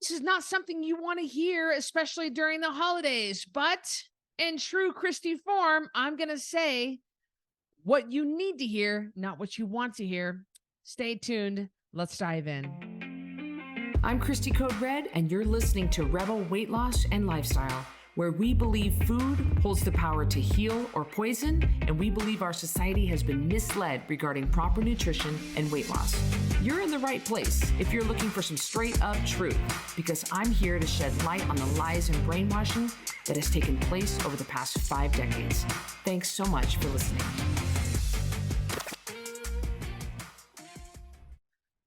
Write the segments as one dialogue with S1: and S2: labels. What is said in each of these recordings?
S1: this is not something you want to hear, especially during the holidays. But in true Cristy form, I'm going to say what you need to hear, not what you want to hear. Stay tuned. Let's dive in.
S2: I'm Cristy Code Red, and you're listening to Rebel Weight Loss and Lifestyle, where we believe food holds the power to heal or poison, and we believe our society has been misled regarding proper nutrition and weight loss. You're in the right place if you're looking for some straight up truth, because I'm here to shed light on the lies and brainwashing that has taken place over the past 5 decades. Thanks so much for listening.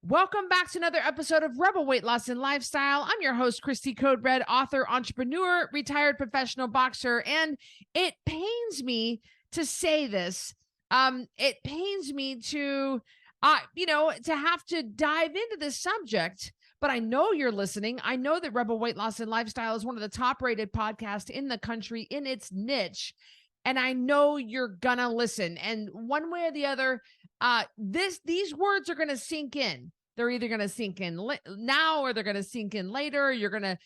S1: Welcome back to another episode of Rebel Weight Loss and Lifestyle. I'm your host, Cristy Code Red, author, entrepreneur, retired professional boxer, and it pains me to say this. It pains me to, to have to dive into this subject, but I know you're listening. I know that Rebel Weight Loss and Lifestyle is one of the top-rated podcasts in the country in its niche, and I know you're gonna listen. And one way or the other, these words are gonna sink in. They're either going to sink in now or they're going to sink in later. They're going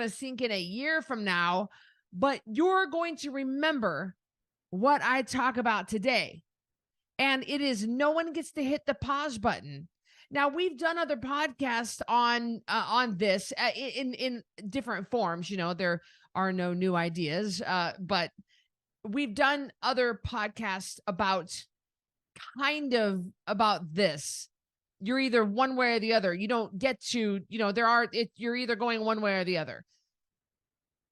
S1: to sink in a year from now, but you're going to remember what I talk about today. And it is no one gets to hit the pause button. Now, we've done other podcasts on this in different forms. You know, there are no new ideas, but we've done other podcasts about this. You're either one way or the other. You don't get to, you're either going one way or the other.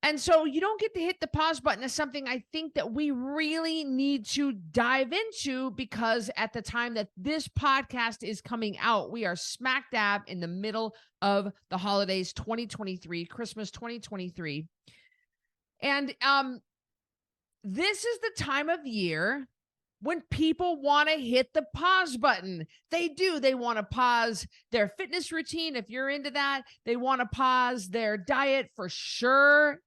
S1: And so you don't get to hit the pause button is something I think that we really need to dive into, because at the time that this podcast is coming out, we are smack dab in the middle of the holidays 2023, Christmas 2023. And this is the time of year when people want to hit the pause button. They do. They want to pause their fitness routine. If you're into that, they want to pause their diet for sure.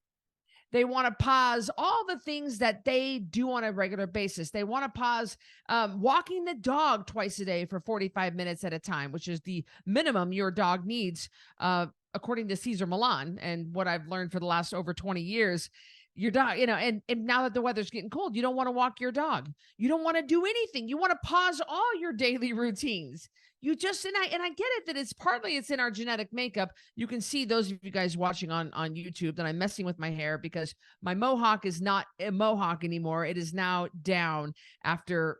S1: They want to pause all the things that they do on a regular basis. They want to pause walking the dog twice a day for 45 minutes at a time, which is the minimum your dog needs, according to Cesar Millan. And what I've learned for the last over 20 years, your dog, and now that the weather's getting cold, you don't want to walk your dog. You don't want to do anything. You want to pause all your daily routines. You just, and I get it that it's in our genetic makeup. You can see, those of you guys watching on YouTube, that I'm messing with my hair because my mohawk is not a mohawk anymore. It is now down after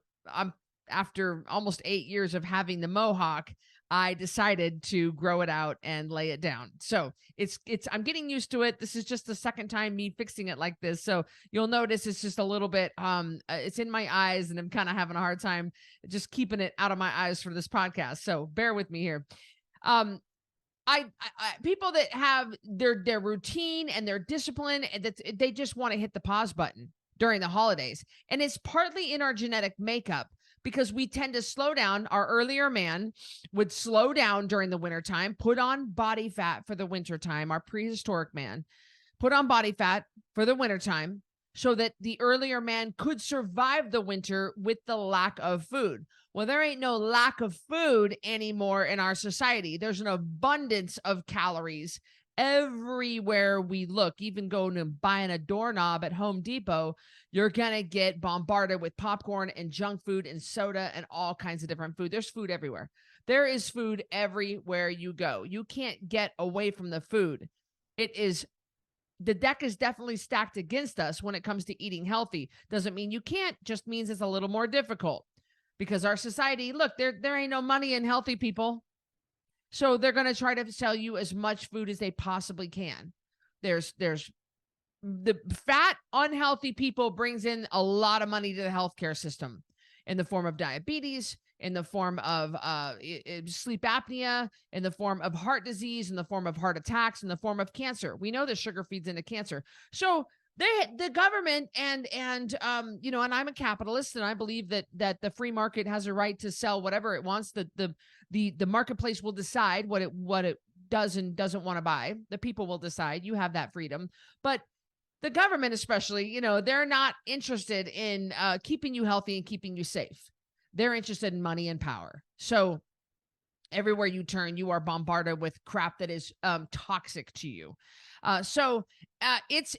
S1: almost 8 years of having the mohawk. I decided to grow it out and lay it down. So I'm getting used to it. This is just the second time me fixing it like this. So you'll notice it's just a little bit, it's in my eyes, and I'm kind of having a hard time just keeping it out of my eyes for this podcast. So bear with me here. People that have their routine and their discipline, and that they just want to hit the pause button during the holidays. And it's partly in our genetic makeup, because we tend to slow down. Our earlier man would slow down during the wintertime, put on body fat for the wintertime. Our prehistoric man put on body fat for the wintertime so that the earlier man could survive the winter with the lack of food. Well, there ain't no lack of food anymore in our society. There's an abundance of calories everywhere we look. Even going and buying a doorknob at Home Depot, you're going to get bombarded with popcorn and junk food and soda and all kinds of different food. There's food everywhere. There is food everywhere you go. You can't get away from the food. The deck is definitely stacked against us when it comes to eating healthy. Doesn't mean you can't, just means it's a little more difficult, because our society, look, there ain't no money in healthy people. So they're going to try to sell you as much food as they possibly can. There's the fat, unhealthy people brings in a lot of money to the healthcare system in the form of diabetes, in the form of sleep apnea, in the form of heart disease, in the form of heart attacks, in the form of cancer. We know that sugar feeds into cancer. So the government and I'm a capitalist, and I believe that the free market has a right to sell whatever it wants. The marketplace will decide what it does and doesn't want to buy. The people will decide. You have that freedom. But the government, especially, they're not interested in keeping you healthy and keeping you safe. They're interested in money and power. So Everywhere you turn, you are bombarded with crap that is toxic to you. It's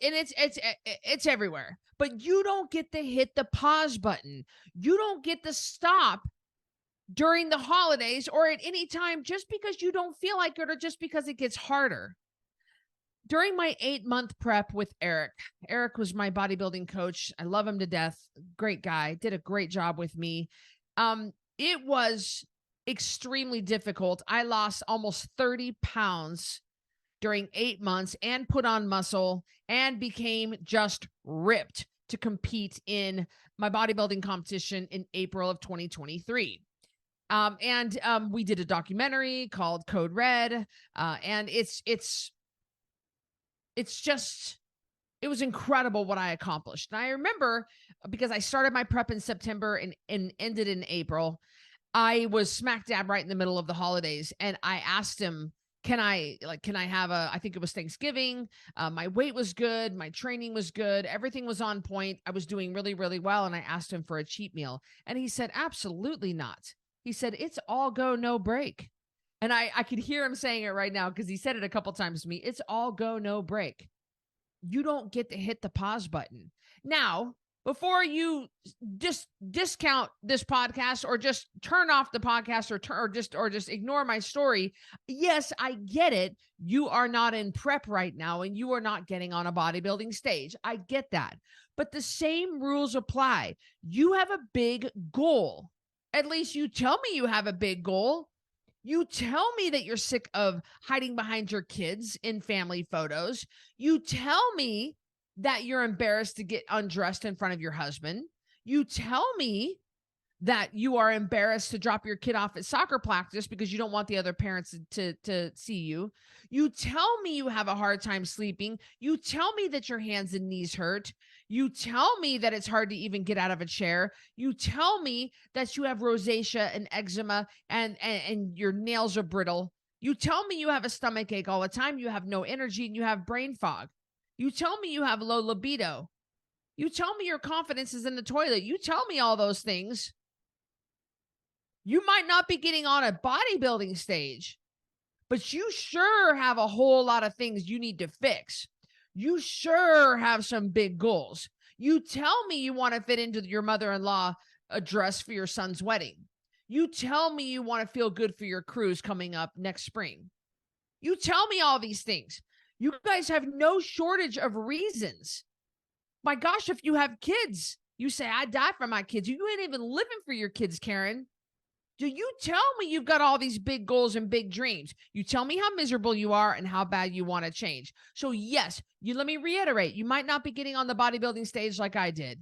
S1: everywhere. But you don't get to hit the pause button. You don't get to stop during the holidays or at any time just because you don't feel like it or just because it gets harder. During my 8-month prep with Eric, Eric was my bodybuilding coach. I love him to death. Great guy. Did a great job with me. It was extremely difficult. I lost almost 30 pounds during 8 months and put on muscle and became just ripped to compete in my bodybuilding competition in April of 2023. We did a documentary called Code Red. And it was incredible what I accomplished. And I remember, because I started my prep in September and ended in April, I was smack dab right in the middle of the holidays. And I asked him, can I have I think it was Thanksgiving. My weight was good. My training was good. Everything was on point. I was doing really, really well. And I asked him for a cheat meal. And he said, absolutely not. He said, it's all go, no break. And I could hear him saying it right now because he said it a couple times to me. It's all go, no break. You don't get to hit the pause button. Now, before you just discount this podcast or just turn off the podcast or just ignore my story, yes, I get it. You are not in prep right now and you are not getting on a bodybuilding stage. I get that. But the same rules apply. You have a big goal. At least you tell me you have a big goal. You tell me that you're sick of hiding behind your kids in family photos. You tell me that you're embarrassed to get undressed in front of your husband. You tell me that you are embarrassed to drop your kid off at soccer practice because you don't want the other parents to see you. You tell me you have a hard time sleeping. You tell me that your hands and knees hurt. You tell me that it's hard to even get out of a chair. You tell me that you have rosacea and eczema and your nails are brittle. You tell me you have a stomach ache all the time. You have no energy and you have brain fog. You tell me you have low libido. You tell me your confidence is in the toilet. You tell me all those things. You might not be getting on a bodybuilding stage, but you sure have a whole lot of things you need to fix. You sure have some big goals. You tell me you want to fit into your mother-in-law a dress for your son's wedding. You tell me you want to feel good for your cruise coming up next spring. You tell me all these things. You guys have no shortage of reasons. My gosh, if you have kids, you say, I die for my kids. You ain't even living for your kids, Karen. Do you tell me you've got all these big goals and big dreams? You tell me how miserable you are and how bad you want to change. So yes, let me reiterate, you might not be getting on the bodybuilding stage like I did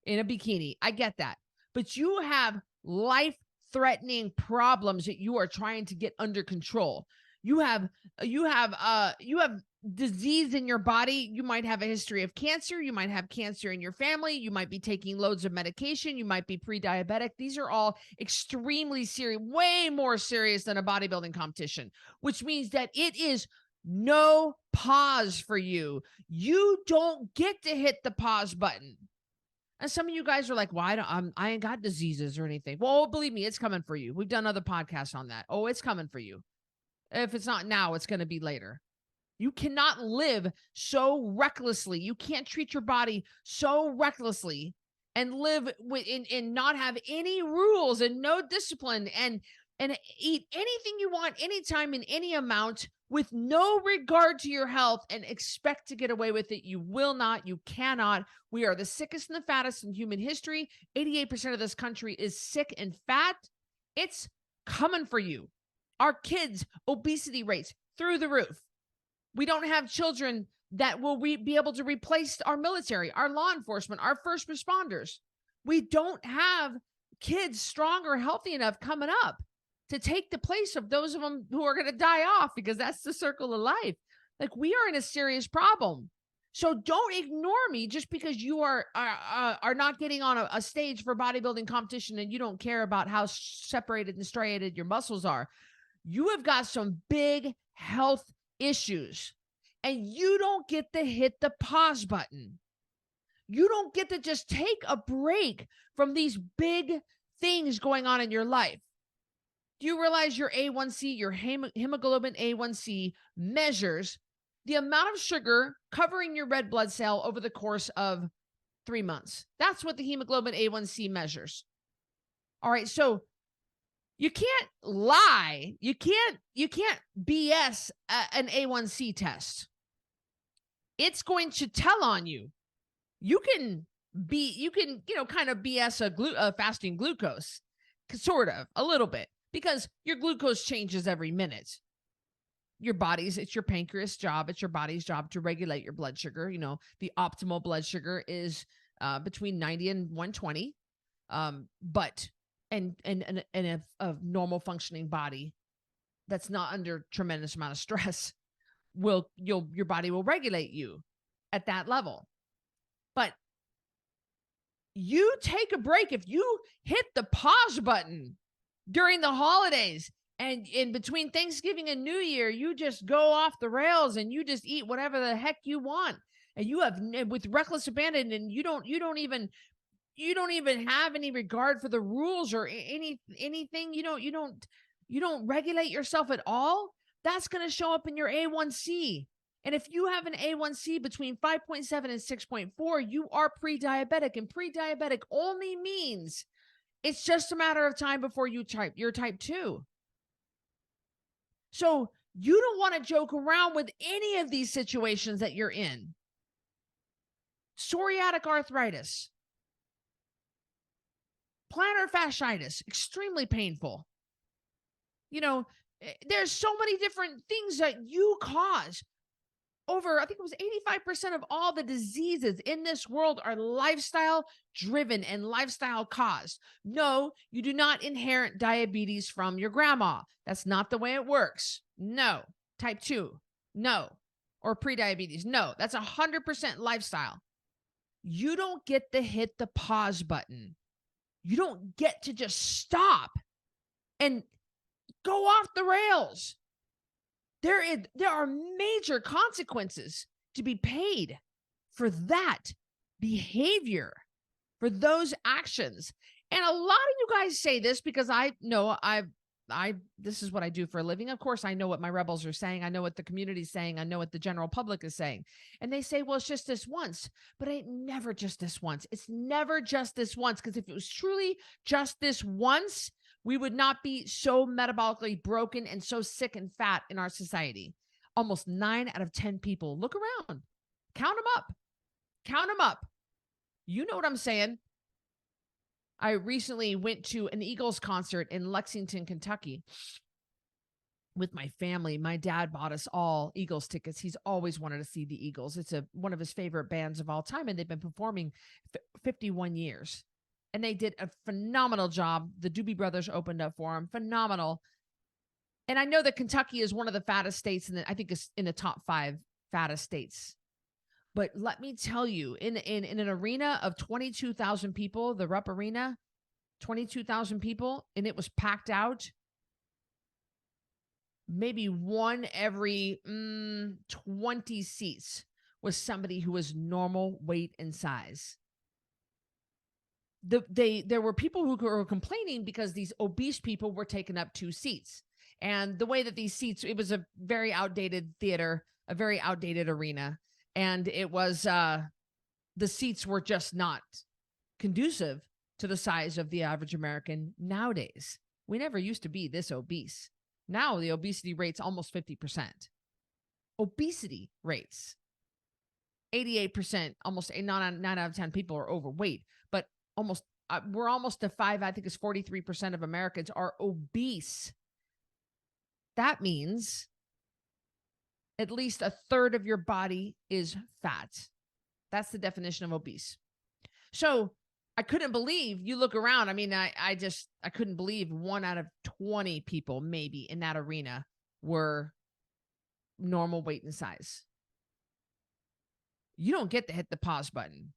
S1: in a bikini. I get that. But you have life-threatening problems that you are trying to get under control. You have disease in your body. You might have a history of cancer. You might have cancer in your family. You might be taking loads of medication. You might be pre-diabetic. These are all extremely serious, way more serious than a bodybuilding competition, which means that it is no pause for you. You don't get to hit the pause button. And some of you guys are like, well, I ain't got diseases or anything. Well, believe me, it's coming for you. We've done other podcasts on that. Oh, it's coming for you. If it's not now, it's going to be later. You cannot live so recklessly. You can't treat your body so recklessly and live and not have any rules and no discipline and eat anything you want, anytime, in any amount, with no regard to your health and expect to get away with it. You will not. You cannot. We are the sickest and the fattest in human history. 88% of this country is sick and fat. It's coming for you. Our kids' obesity rates through the roof. We don't have children that will be able to replace our military, our law enforcement, our first responders. We don't have kids strong or healthy enough coming up to take the place of those of them who are going to die off, because that's the circle of life. Like, we are in a serious problem. So don't ignore me just because you are not getting on a stage for bodybuilding competition and you don't care about how separated and striated your muscles are. You have got some big health issues, and you don't get to hit the pause button. You don't get to just take a break from these big things going on in your life. Do you realize your A1C, your hemoglobin A1C measures the amount of sugar covering your red blood cell over the course of 3 months? That's what the hemoglobin A1C measures. All right, so you can't lie. You can't BS an A1C test. It's going to tell on you. You can kind of BS a fasting glucose, sort of, a little bit, because your glucose changes every minute. It's your pancreas job. It's your body's job to regulate your blood sugar. The optimal blood sugar is between 90 and 120. But a normal functioning body that's not under tremendous amount of stress your body will regulate you at that level. But you take a break. If you hit the pause button during the holidays and in between Thanksgiving and New Year, you just go off the rails and you just eat whatever the heck you want, and you have with reckless abandon, and you don't even have any regard for the rules or anything. You don't regulate yourself at all. That's going to show up in your A1C. And if you have an A1C between 5.7 and 6.4, you are pre-diabetic. And pre-diabetic only means it's just a matter of time before you're type 2. So you don't want to joke around with any of these situations that you're in. Psoriatic arthritis, plantar fasciitis, extremely painful. There's so many different things that you cause. I think it was 85% of all the diseases in this world are lifestyle driven and lifestyle caused. No, you do not inherit diabetes from your grandma. That's not the way it works. No. Type 2. No. Or pre-diabetes. No. That's 100% lifestyle. You don't get to hit the pause button. You don't get to just stop and go off the rails. There are major consequences to be paid for that behavior, for those actions. And a lot of you guys say this because I know this is what I do for a living. Of course, I know what my rebels are saying. I know what the community's saying. I know what the general public is saying. And they say, well, it's just this once. But it ain't never just this once. It's never just this once. Because if it was truly just this once, we would not be so metabolically broken and so sick and fat in our society. Almost 9 out of 10 people. Look around. Count them up. Count them up. You know what I'm saying? I recently went to an Eagles concert in Lexington, Kentucky with my family. My dad bought us all Eagles tickets. He's always wanted to see the Eagles. It's one of his favorite bands of all time, and they've been performing 51 years. And they did a phenomenal job. The Doobie Brothers opened up for them. Phenomenal. And I know that Kentucky is one of the fattest states, and I think it's in the top 5 fattest states. But let me tell you, in an arena of 22,000 people, the Rupp Arena, 22,000 people, and it was packed out. Maybe one every 20 seats was somebody who was normal weight and size. There were people who were complaining because these obese people were taking up 2 seats. And the way that these seats, it was a very outdated theater, a very outdated arena. And it was, the seats were just not conducive to the size of the average American nowadays. We never used to be this obese. Now the obesity rate's almost 50%. Obesity rates. 88%, almost 9 out of 10 people are overweight, but we're almost to 5, I think it's 43% of Americans are obese. That means at least a third of your body is fat. That's the definition of obese. So I couldn't believe, you look around. I mean, I couldn't believe 1 out of 20 people maybe in that arena were normal weight and size. You don't get to hit the pause button.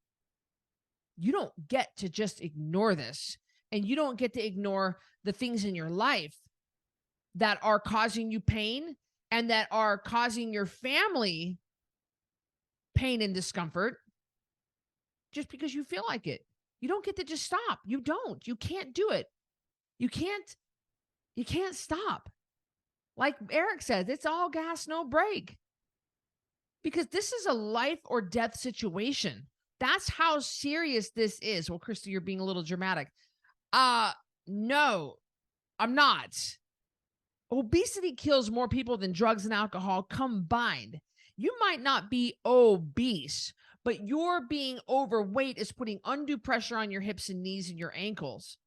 S1: You don't get to just ignore this. And you don't get to ignore the things in your life that are causing you pain and that are causing your family pain and discomfort just because you feel like it. You don't get to just stop. You don't. You can't do it. You can't You can't stop. Like Eric says, it's all gas, no brake. Because this is a life or death situation. That's how serious this is. Well, Cristy, you're being a little dramatic. No, I'm not. Obesity kills more people than drugs and alcohol combined. You might not be obese, but your being overweight is putting undue pressure on your hips and knees and your ankles.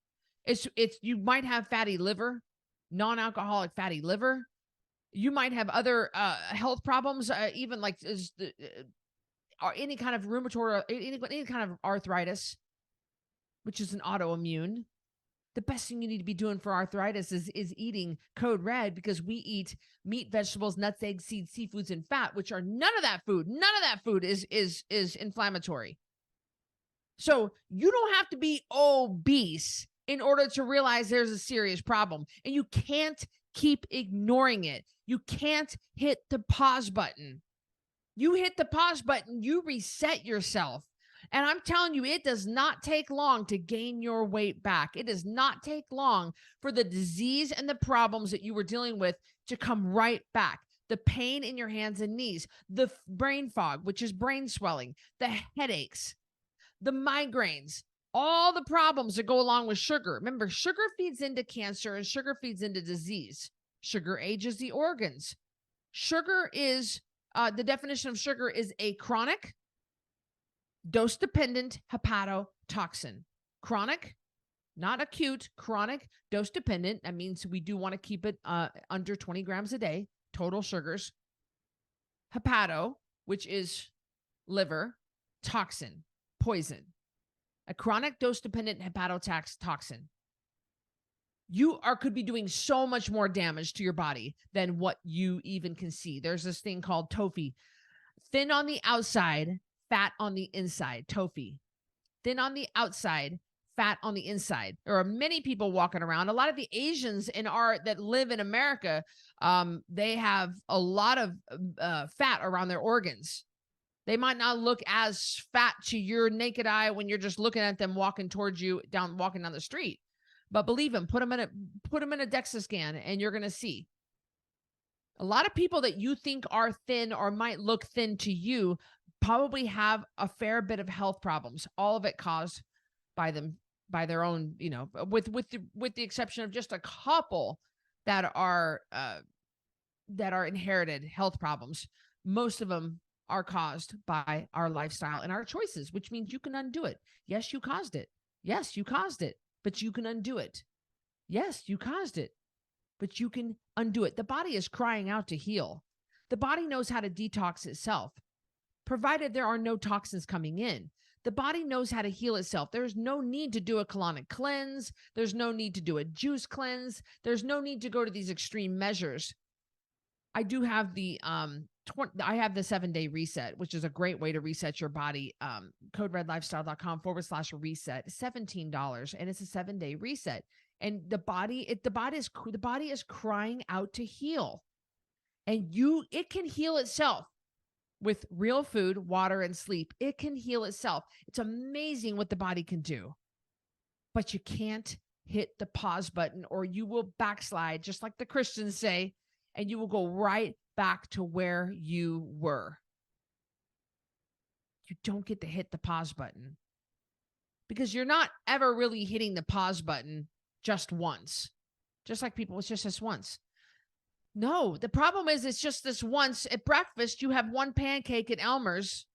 S1: It's you might have fatty liver, non-alcoholic fatty liver. You might have other health problems, even like any kind of rheumatoid, any kind of arthritis, which is an autoimmune. The best thing you need to be doing for arthritis is eating Code Red, because we eat meat, vegetables, nuts, eggs, seeds, seafoods, and fat, which are none of that food. None of that food is inflammatory. So you don't have to be obese in order to realize there's a serious problem, and you can't keep ignoring it. You can't hit the pause button. You hit the pause button, you reset yourself. And I'm telling you, it does not take long to gain your weight back. It does not take long for the disease and the problems that you were dealing with to come right back. The pain in your hands and knees, the brain fog, which is brain swelling, the headaches, the migraines, all the problems that go along with sugar. Remember, sugar feeds into cancer and sugar feeds into disease. Sugar ages the organs. Sugar is, the definition of sugar is a chronic, dose-dependent hepatotoxin. Chronic, not acute, chronic, dose-dependent. That means we do want to keep it under 20 grams a day, total sugars. Hepato, which is liver, toxin, poison. A chronic dose-dependent hepatotoxin. You could be doing so much more damage to your body than what you even can see. There's this thing called TOFI. Thin on the outside, fat on the inside. TOFI. Thin on the outside, fat on the inside. There are many people walking around. A lot of the Asians that live in America, they have a lot of fat around their organs. They might not look as fat to your naked eye when you're just looking at them walking towards you, walking down the street. But believe them, put them in a DEXA scan, and you're going to see. A lot of people that you think are thin or might look thin to you probably have a fair bit of health problems. All of it caused by their own, with the exception of just a couple that are inherited health problems. Most of them are caused by our lifestyle and our choices, which means you can undo it. Yes, you caused it. Yes, you caused it, but you can undo it. Yes, you caused it, but you can undo it. The body is crying out to heal. The body knows how to detox itself, provided there are no toxins coming in. The body knows how to heal itself. There's no need to do a colonic cleanse. There's no need to do a juice cleanse. There's no need to go to these extreme measures. I do have the 7-day reset, which is a great way to reset your body. CodeRedLifestyle.com/reset, $17, and it's a 7-day reset. And the body is crying out to heal, and it can heal itself with real food, water, and sleep. It can heal itself. It's amazing what the body can do, but you can't hit the pause button, or you will backslide, just like the Christians say, and you will go right back to where you were. You don't get to hit the pause button, because you're not ever really hitting the pause button just once. Just like people, it's just this once. No, the problem is it's just this once. At breakfast, you have one pancake at Elmer's.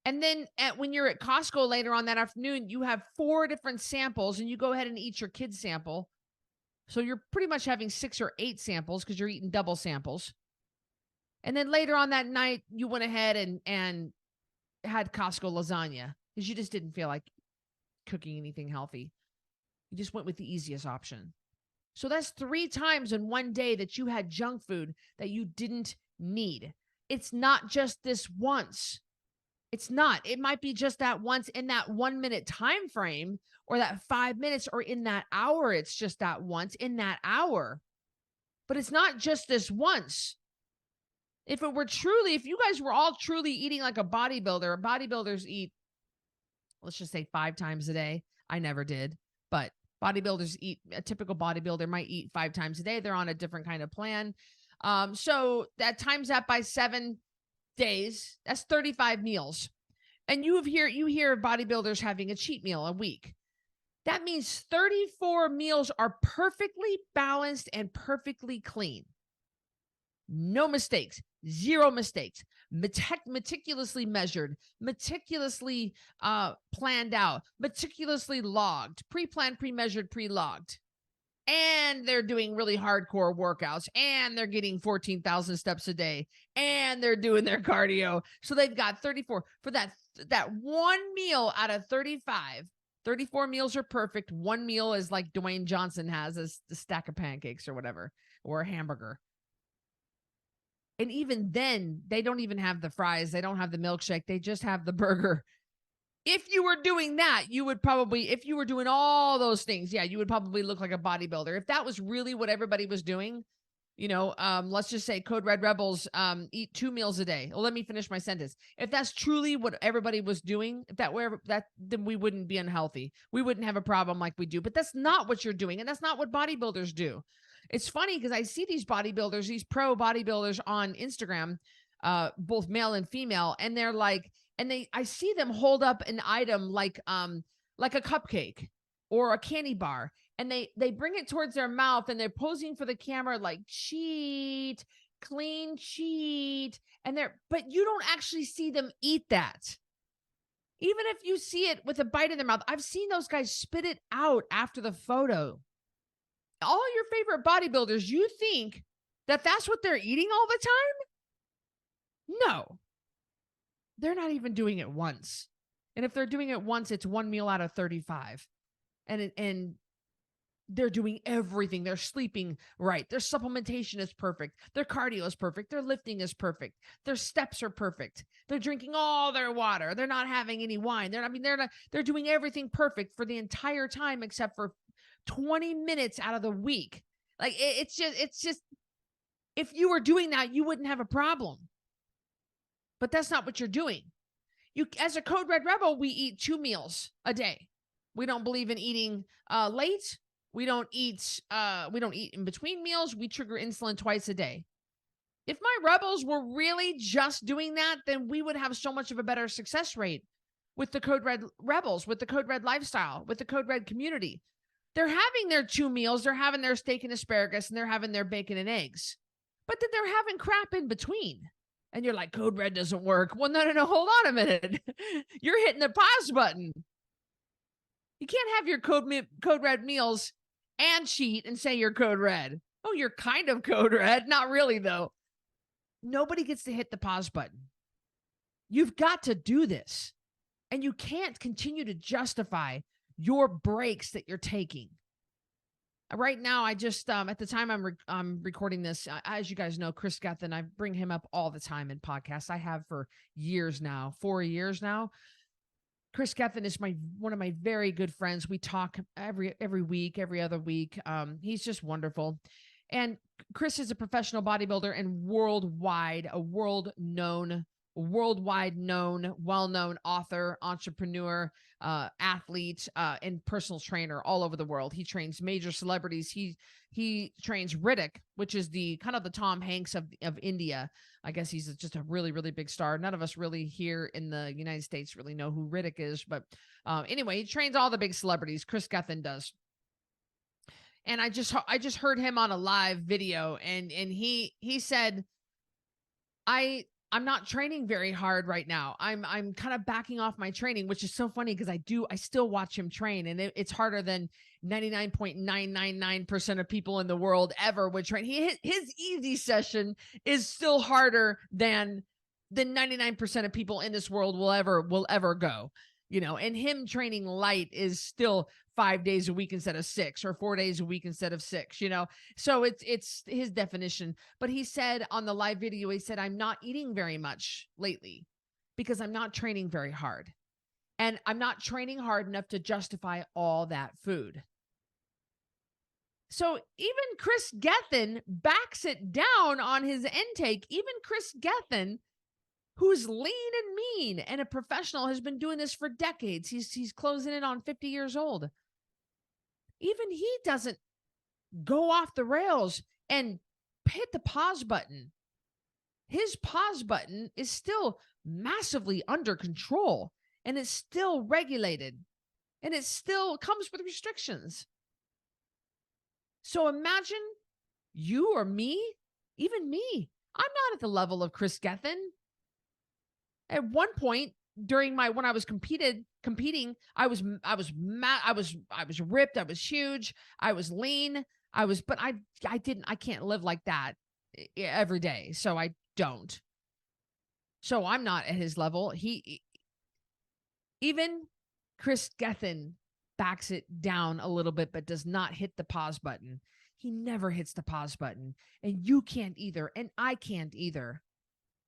S1: And then when you're at Costco later on that afternoon, you have 4 different samples, and you go ahead and eat your kid's sample. So you're pretty much having 6 or 8 samples because you're eating double samples. And then later on that night, you went ahead and had Costco lasagna because you just didn't feel like cooking anything healthy. You just went with the easiest option. So that's 3 times in one day that you had junk food that you didn't need. It's not just this once. It's not. It might be just that once in that 1 minute time frame, or that 5 minutes, or in that hour. It's just that once in that hour. But it's not just this once. If you guys were all truly eating like a bodybuilder, bodybuilders eat, let's just say 5 times a day. I never did, but Bodybuilders eat, a typical bodybuilder might eat 5 times a day. They're on a different kind of plan. So that times that by 7 days, that's 35 meals. And you hear bodybuilders having a cheat meal a week. That means 34 meals are perfectly balanced and perfectly clean. No mistakes, zero mistakes, meticulously measured, meticulously planned out, meticulously logged, pre-planned, pre-measured, pre-logged. And they're doing really hardcore workouts, and they're getting 14,000 steps a day, and they're doing their cardio. So they've got 34 for that one meal out of 35. 34 meals are perfect. One meal is like Dwayne Johnson has, as the stack of pancakes or whatever, or a hamburger. And even then, they don't even have the fries. They don't have the milkshake. They just have the burger. If you were doing that, you would probably, if you were doing all those things, yeah, you would probably look like a bodybuilder. If that was really what everybody was doing, let's just say Code Red Rebels eat 2 meals a day. Well, let me finish my sentence. If that's truly what everybody was doing, then we wouldn't be unhealthy. We wouldn't have a problem like we do. But that's not what you're doing, and that's not what bodybuilders do. It's funny because I see these bodybuilders, these pro bodybuilders on Instagram, both male and female, and they're like, I see them hold up an item like a cupcake or a candy bar, and they bring it towards their mouth, and they're posing for the camera like cheat, clean cheat, but you don't actually see them eat that. Even if you see it with a bite in their mouth, I've seen those guys spit it out after the photo. All your favorite bodybuilders, you think that that's what they're eating all the time? No. They're not even doing it once. And if they're doing it once, it's 1 meal out of 35. And they're doing everything. They're sleeping right. Their supplementation is perfect. Their cardio is perfect. Their lifting is perfect. Their steps are perfect. They're drinking all their water. They're not having any wine. They're doing everything perfect for the entire time except for 20 minutes out of the week. Like it's just, if you were doing that, you wouldn't have a problem. But that's not what you're doing. You, as a Code Red Rebel, we eat 2 meals a day. We don't believe in eating late. We don't eat in between meals. We trigger insulin twice a day. If my rebels were really just doing that, then we would have so much of a better success rate with the Code Red Rebels, with the Code Red lifestyle, with the Code Red community. They're having their 2 meals. They're having their steak and asparagus, and they're having their bacon and eggs. But then they're having crap in between. And you're like, Code Red doesn't work. Well, no, hold on a minute. You're hitting the pause button. You can't have your Code Red meals and cheat and say you're Code Red. Oh, you're kind of Code Red. Not really, though. Nobody gets to hit the pause button. You've got to do this. And you can't continue to justify your breaks that you're taking. Right now, I just, at the time I'm recording this, as you guys know, Chris Gethin, I bring him up all the time in podcasts. I have for years now, 4 years now. Chris Gethin is one of my very good friends. We talk every week, every other week. He's just wonderful. And Chris is a professional bodybuilder and worldwide known, well-known author, entrepreneur, athlete, and personal trainer all over the world. He trains major celebrities. He trains Riddick, which is the kind of the Tom Hanks of India. I guess he's just a really, really big star. None of us really here in the United States really know who Riddick is. But anyway, he trains all the big celebrities. Chris Gethin does. And I just heard him on a live video, and he said, I'm not training very hard right now. I'm kind of backing off my training, which is so funny because I still watch him train, and it's harder than 99.999% of people in the world ever would train. His easy session is still harder than 99% of people in this world will ever go. And him training light is still 5 days a week instead of 6, or 4 days a week instead of 6, so it's his definition. But he said on the live video, he said, I'm not eating very much lately because I'm not training very hard, and I'm not training hard enough to justify all that food. So even Chris Gethin backs it down on his intake. Even Chris Gethin, who's lean and mean and a professional, has been doing this for decades. He's closing in on 50 years old. even he doesn't go off the rails and hit the pause button. His pause button is still massively under control, and it's still regulated, and it still comes with restrictions. So imagine you or me, even me. I'm not at the level of Chris Gethin. At one point during when I was competing, I was ripped, I was huge, I was lean, but I can't live like that every day. So I don't. So I'm not at his level. Even Chris Gethin backs it down a little bit, but does not hit the pause button. He never hits the pause button, and you can't either, and I can't either.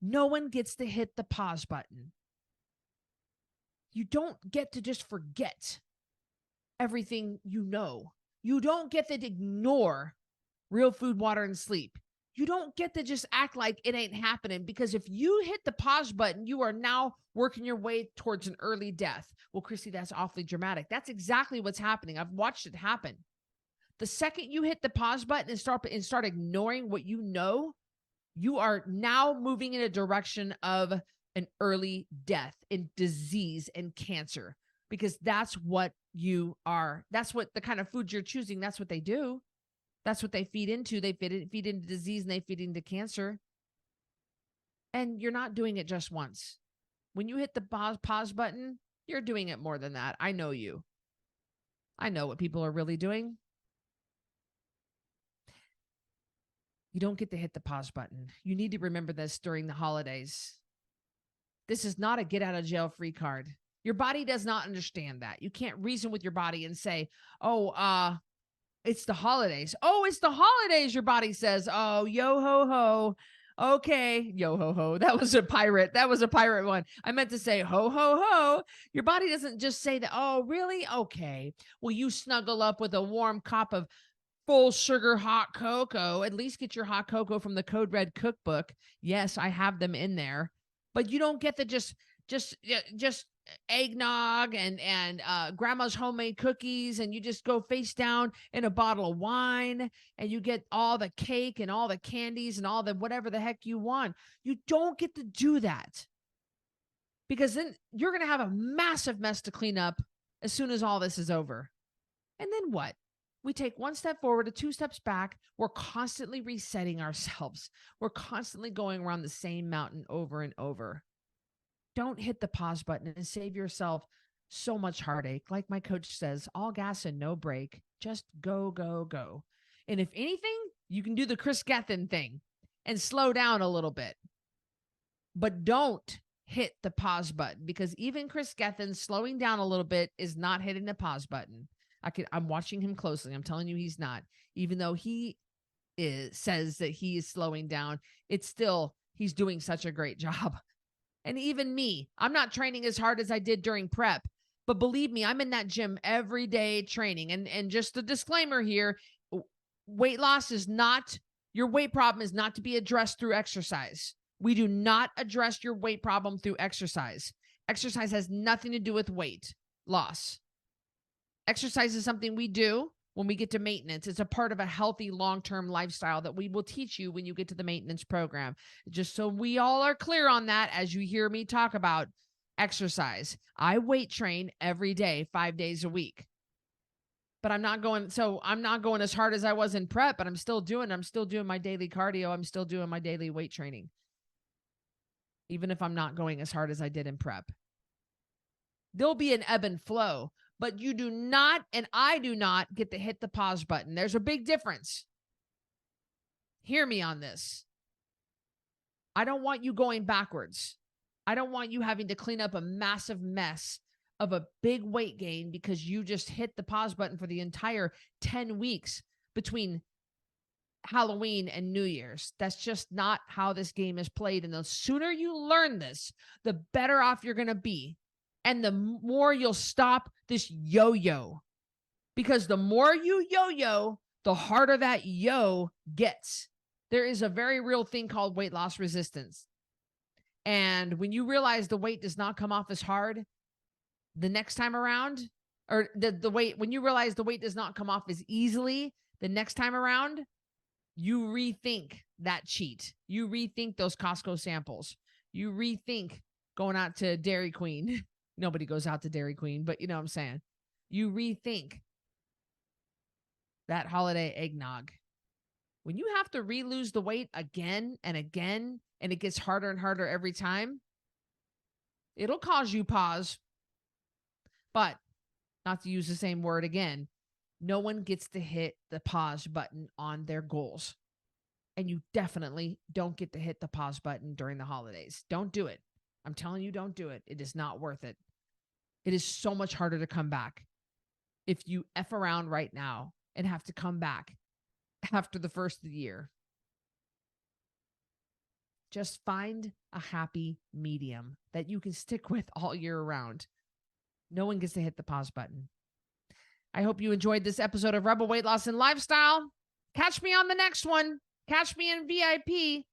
S1: No one gets to hit the pause button. You don't get to just forget everything you know. You don't get to ignore real food, water, and sleep. You don't get to just act like it ain't happening, because if you hit the pause button, you are now working your way towards an early death. Well, Cristy, that's awfully dramatic. That's exactly what's happening. I've watched it happen. The second you hit the pause button and start ignoring what you know, you are now moving in a direction of an early death and disease and cancer, because that's what you are. That's what the kind of foods you're choosing. That's what they do. That's what they feed into. They feed into disease, and they feed into cancer. And you're not doing it just once. When you hit the pause button, you're doing it more than that. I know you. I know what people are really doing. You don't get to hit the pause button. You need to remember this during the holidays. This is not a get out of jail free card. Your body does not understand that. You can't reason with your body and say, it's the holidays. Oh, it's the holidays, your body says. Oh, yo ho ho. Okay, yo ho ho. That was a pirate. That was a pirate one. I meant to say ho ho ho. Your body doesn't just say that. Oh, really? Okay. Well, you snuggle up with a warm cup of full sugar hot cocoa. At least get your hot cocoa from the Code Red cookbook. Yes, I have them in there. But you don't get to just eggnog and grandma's homemade cookies, and you just go face down in a bottle of wine, and you get all the cake and all the candies and all the whatever the heck you want. You don't get to do that, because then you're going to have a massive mess to clean up as soon as all this is over. And then what? We take one step forward, 2 steps back. We're constantly resetting ourselves. We're constantly going around the same mountain over and over. Don't hit the pause button and save yourself so much heartache. Like my coach says, all gas and no brake. Just go, go, go. And if anything, you can do the Chris Gethin thing and slow down a little bit. But don't hit the pause button, because even Chris Gethin slowing down a little bit is not hitting the pause button. I'm watching him closely. I'm telling you, he's not. Even though he says that he is slowing down, it's still, he's doing such a great job. And even me, I'm not training as hard as I did during prep, but believe me, I'm in that gym every day training. And just a disclaimer here, weight loss is not, your weight problem is not to be addressed through exercise. We do not address your weight problem through exercise. Exercise has nothing to do with weight loss. Exercise is something we do when we get to maintenance. It's a part of a healthy long-term lifestyle that we will teach you when you get to the maintenance program. Just so we all are clear on that, as you hear me talk about exercise. I weight train every day, 5 days a week. But I'm not going as hard as I was in prep, but I'm still doing my daily cardio. I'm still doing my daily weight training, even if I'm not going as hard as I did in prep. There'll be an ebb and flow. But you do not, and I do not, get to hit the pause button. There's a big difference. Hear me on this. I don't want you going backwards. I don't want you having to clean up a massive mess of a big weight gain because you just hit the pause button for the entire 10 weeks between Halloween and New Year's. That's just not how this game is played. And the sooner you learn this, the better off you're going to be. And the more you'll stop this yo-yo. Because the more you yo-yo, the harder that yo gets. There is a very real thing called weight loss resistance. And when you realize the weight does not come off as hard the next time around, or the weight, when you realize the weight does not come off as easily the next time around, you rethink that cheat. You rethink those Costco samples. You rethink going out to Dairy Queen. Nobody goes out to Dairy Queen, but you know what I'm saying. You rethink that holiday eggnog. When you have to re-lose the weight again and again, and it gets harder and harder every time, it'll cause you pause. But not to use the same word again, no one gets to hit the pause button on their goals. And you definitely don't get to hit the pause button during the holidays. Don't do it. I'm telling you, don't do it. It is not worth it. It is so much harder to come back if you F around right now and have to come back after the first of the year. Just find a happy medium that you can stick with all year round. No one gets to hit the pause button. I hope you enjoyed this episode of Rebel Weight Loss and Lifestyle. Catch me on the next one. Catch me in VIP.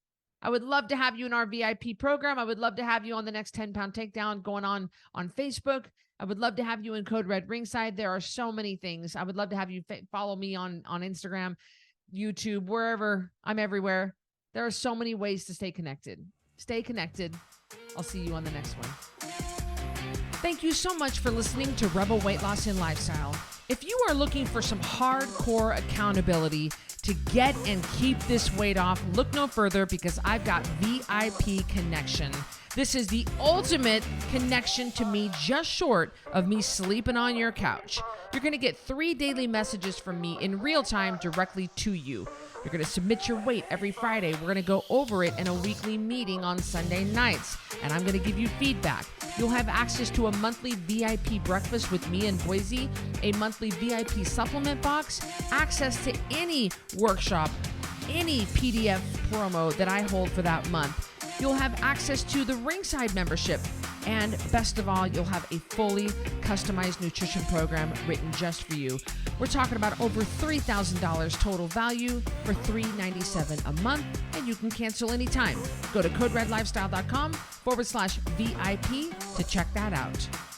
S1: I would love to have you in our VIP program. I would love to have you on the next 10-pound takedown going on Facebook. I would love to have you in Code Red Ringside. There are so many things. I would love to have you follow me on Instagram, YouTube, wherever. I'm everywhere. There are so many ways to stay connected. Stay connected. I'll see you on the next one. Thank you so much for listening to Rebel Weight Loss and Lifestyle. If you are looking for some hardcore accountability to get and keep this weight off, look no further, because I've got VIP Connection. This is the ultimate connection to me, just short of me sleeping on your couch. You're going to get 3 daily messages from me in real time directly to you. You're going to submit your weight every Friday. We're going to go over it in a weekly meeting on Sunday nights, and I'm going to give you feedback. You'll have access to a monthly VIP breakfast with me in Boise, a monthly VIP supplement box, access to any workshop, any PDF promo that I hold for that month. You'll have access to the Ringside membership. And best of all, you'll have a fully customized nutrition program written just for you. We're talking about over $3,000 total value for $397 a month, and you can cancel anytime. Go to coderedlifestyle.com/VIP to check that out.